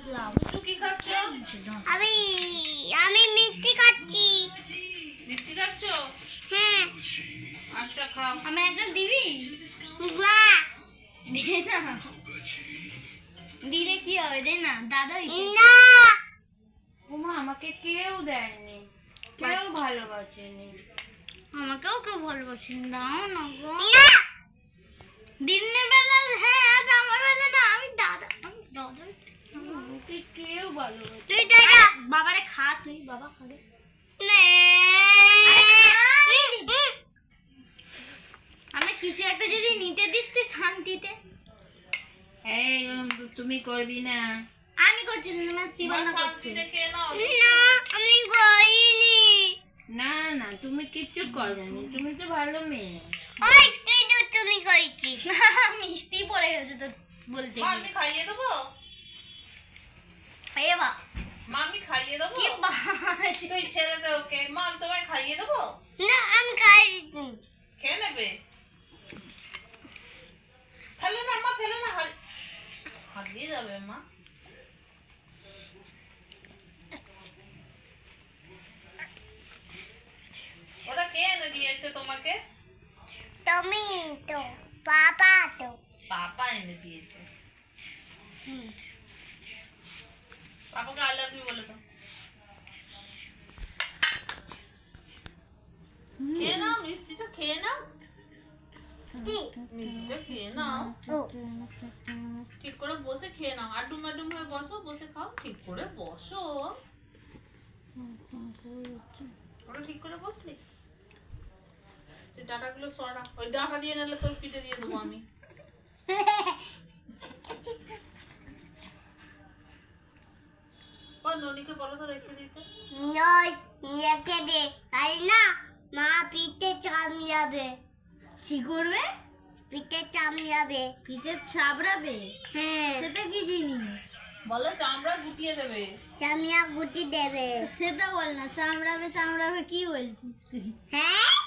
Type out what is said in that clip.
বুঝলাম। তুই কি খাচ্ছ? আমি আমি মিষ্টি খাচ্ছি। মিষ্টি খাচ্ছ? হ্যাঁ। আচ্ছা খাও। আমি একটা দিবি? না। দে না। দিলে কি হবে? দে না, দাদা দিতে। না। ওমা আমাকে কেউ দেয়নি, কেউ ভালোবাসেনি। আমাকেও কেউ ভালোবাসেন, দাও না গো। না। দিনের বেলা হ্যাঁ, আর আমার বেলা না, আমি দাদা আমাকে কেউ ভালোবাসে। তুই দাদা। বাবারে খা, তুই বাবা খাবে। নে। আমি কিছু একটা যদি নিতে দিস তুই শান্তিতে। এই তুমি করবি না। আমি করছি না, আমার শিবানা করছে। শান্তিতে খেয়ে নাও। না, আমি করিনি। না না তুমি কিচ্ছু করনি, তুমি তো ভালো মেয়ে। ওই তুই তো তুমি করেছিস। মিষ্টি পড়ে গেছে তো বলতে মা গিয়ে। আমি খাইয়ে দেবো? এ বা মা আমি খাইয়ে দেবো? কি বাজ। তুই ছেড়ে দে ওকে। মা আমি তোমায় খাইয়ে দেবো? না, আমি খাইনি। খেয়ে নেবে? ফেলো না মা, ফেলো না, হারিয়ে যাবে মা। ওটা কে এনে দিয়েছে তোমাকে? তুমি তো বাবা তো। পাপা এনে দিয়েছে। পাপাকে আই লাভ ইউ বলে দাও। খেয়ে নাও, মিষ্টিটা খেয়ে নাও, মিষ্টিটা খেয়ে নাও। ঠিক করে বসে খেয়ে নাও। আডুম আডুম হয়ে বসো, বসে খাও। ঠিক করে বসো। ওটা ঠিক করে বসলি? তুই ডাটাগুলো সরা। ওই ডাটা দিয়ে নিলে তোর পিঠে দিয়ে দেবো আমি। ও ননিকে বলো তো রেখে দিতে। নয়, রেখে দে। তাই না, মা পিঠে চাম যাবে। কি করবে? পিঠে চাম যাবে। পিঠে চাবড়াবে? হ্যাঁ। সেটা কি জিনিস? বলো চামড়া গুটিয়ে দেবে। চামিয়া গুটি দেবে। সেটা বল না, চামড়াবে চামড়াবে কি বলছিস তুই? হ্যাঁ।